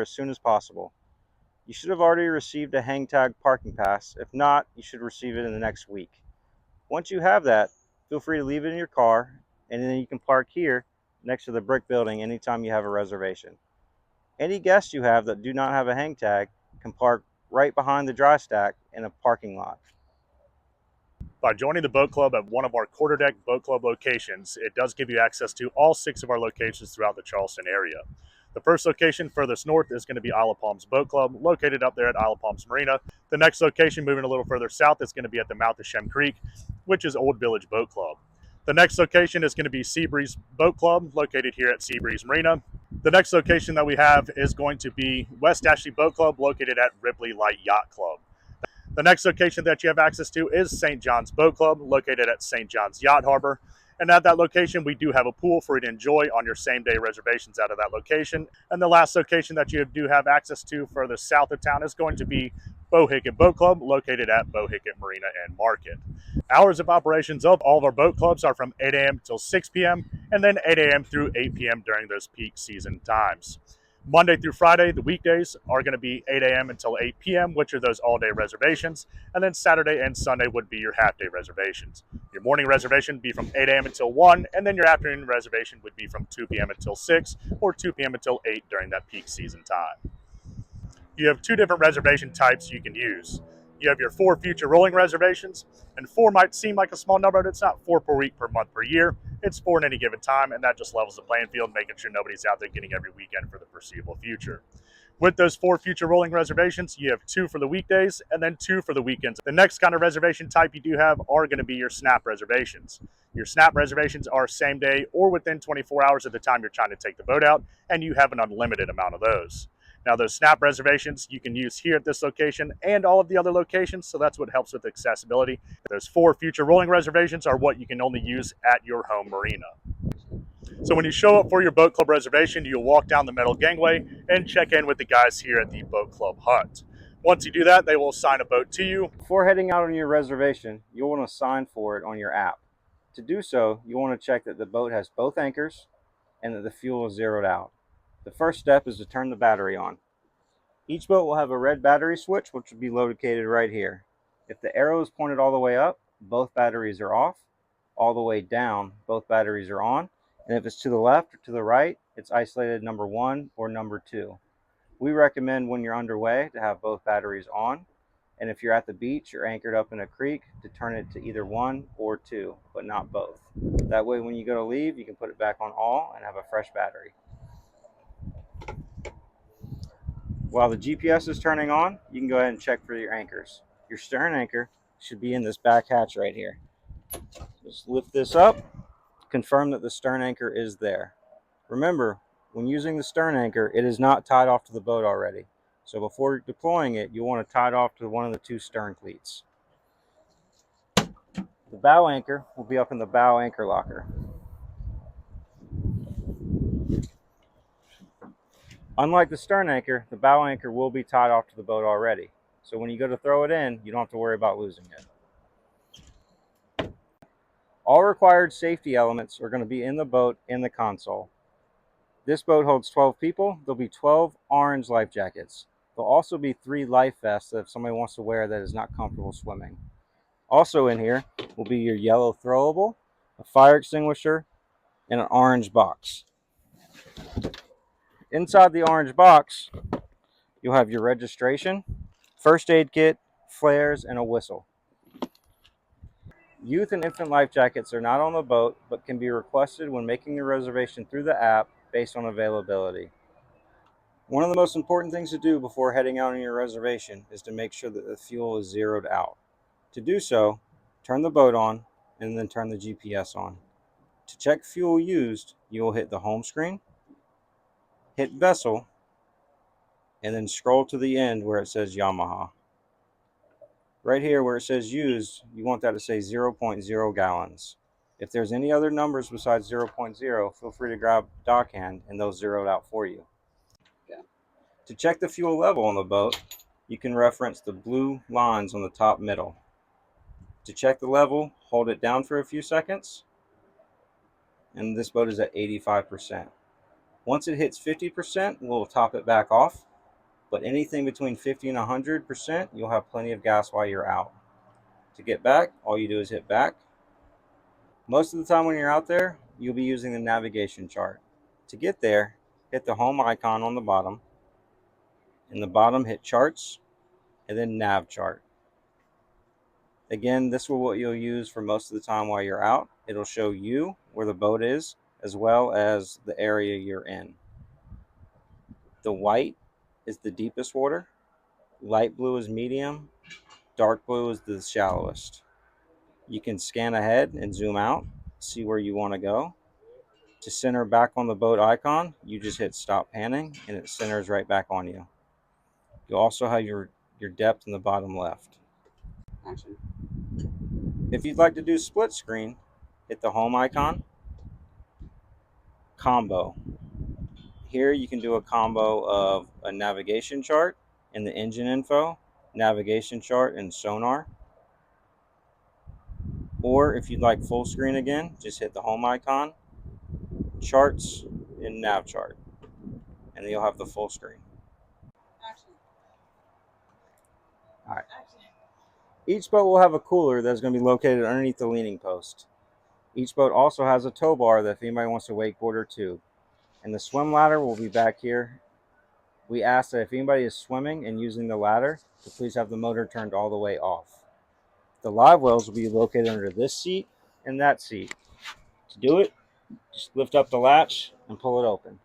as soon as possible. You should have already received a hang tag parking pass. If not, you should receive it in the next week. Once you have that, feel free to leave it in your car, and then you can park here next to the brick building anytime you have a reservation. Any guests you have that do not have a hang tag can park right behind the dry stack in a parking lot. By joining the boat club at one of our quarterdeck boat club locations, it does give you access to all 6 of our locations throughout the Charleston area. The first location furthest north is going to be Isle of Palms Boat Club, located up there at Isle of Palms Marina. The next location, moving a little further south, is going to be at the mouth of Shem Creek, which is Old Village Boat Club. The next location is going to be Seabreeze Boat Club, located here at Seabreeze Marina. The next location that we have is going to be West Ashley Boat Club, located at Ripley Light Yacht Club. The next location that you have access to is St. John's Boat Club, located at St. John's Yacht Harbor. And at that location, we do have a pool for you to enjoy on your same-day reservations out of that location. And the last location that you do have access to further south of town is going to be Bohicket Boat Club, located at Bohicket Marina and Market. Hours of operations of all of our boat clubs are from 8 a.m. till 6 p.m. and then 8 a.m. through 8 p.m. during those peak season times. Monday through Friday, the weekdays are going to be 8 a.m. until 8 p.m., which are those all-day reservations. And then Saturday and Sunday would be your half-day reservations. Your morning reservation would be from 8 a.m. until 1, and then your afternoon reservation would be from 2 p.m. until 6 or 2 p.m. until 8 during that peak season time. You have 2 different reservation types you can use. You have your 4 future rolling reservations, and 4 might seem like a small number, but it's not 4 per week, per month, per year. It's 4 in any given time, and that just levels the playing field, making sure nobody's out there getting every weekend for the foreseeable future. With those 4 future rolling reservations, you have 2 for the weekdays and then 2 for the weekends. The next kind of reservation type you do have are going to be your snap reservations. Your snap reservations are same day or within 24 hours of the time you're trying to take the boat out, and you have an unlimited amount of those. Now, those snap reservations you can use here at this location and all of the other locations, so that's what helps with accessibility. Those 4 future rolling reservations are what you can only use at your home marina. So when you show up for your boat club reservation, you'll walk down the metal gangway and check in with the guys here at the boat club hut. Once you do that, they will assign a boat to you. Before heading out on your reservation, you'll want to sign for it on your app. To do so, you want to check that the boat has both anchors and that the fuel is zeroed out. The first step is to turn the battery on. Each boat will have a red battery switch, which will be located right here. If the arrow is pointed all the way up, both batteries are off. All the way down, both batteries are on. And if it's to the left or to the right, it's isolated number 1 or number 2. We recommend when you're underway to have both batteries on. And if you're at the beach or anchored up in a creek, to turn it to either 1 or 2, but not both. That way when you go to leave, you can put it back on all and have a fresh battery. While the GPS is turning on, you can go ahead and check for your anchors. Your stern anchor should be in this back hatch right here. Just lift this up, confirm that the stern anchor is there. Remember, when using the stern anchor, it is not tied off to the boat already. So before deploying it, you'll want to tie it off to one of the 2 stern cleats. The bow anchor will be up in the bow anchor locker. Unlike the stern anchor, the bow anchor will be tied off to the boat already. So when you go to throw it in, you don't have to worry about losing it. All required safety elements are going to be in the boat in the console. This boat holds 12 people. There'll be 12 orange life jackets. There'll also be 3 life vests if somebody wants to wear that is not comfortable swimming. Also in here will be your yellow throwable, a fire extinguisher, and an orange box. Inside the orange box, you'll have your registration, first aid kit, flares, and a whistle. Youth and infant life jackets are not on the boat, but can be requested when making your reservation through the app based on availability. One of the most important things to do before heading out on your reservation is to make sure that the fuel is zeroed out. To do so, turn the boat on and then turn the GPS on. To check fuel used, you will hit the home screen, hit vessel, and then scroll to the end where it says Yamaha. Right here where it says used, you want that to say 0.0 gallons. If there's any other numbers besides 0.0, feel free to grab dock hand and they'll zero it out for you. To check the fuel level on the boat, you can reference the blue lines on the top middle. To check the level, hold it down for a few seconds, and this boat is at 85%. Once it hits 50%, we'll top it back off, but anything between 50 and 100%, you'll have plenty of gas while you're out. To get back, all you do is hit back. Most of the time when you're out there, you'll be using the navigation chart. To get there, hit the home icon on the bottom. In the bottom, hit charts, and then nav chart. Again, this is what you'll use for most of the time while you're out. It'll show you where the boat is, as well as the area you're in. The white is the deepest water, light blue is medium, dark blue is the shallowest. You can scan ahead and zoom out, see where you want to go. To center back on the boat icon, you just hit stop panning and it centers right back on you. You'll also have your depth in the bottom left. Action. If you'd like to do split screen, hit the home icon, combo. Here you can do a combo of a navigation chart and the engine info, navigation chart and sonar. Or if you'd like full screen again, just hit the home icon, charts, and nav chart, and then you'll have the full screen. Action. All right. Action. Each boat will have a cooler that's going to be located underneath the leaning post. Each boat also has a tow bar that if anybody wants to wakeboard or tube. And the swim ladder will be back here. We ask that if anybody is swimming and using the ladder, to please have the motor turned all the way off. The live wells will be located under this seat and that seat. To do it, just lift up the latch and pull it open.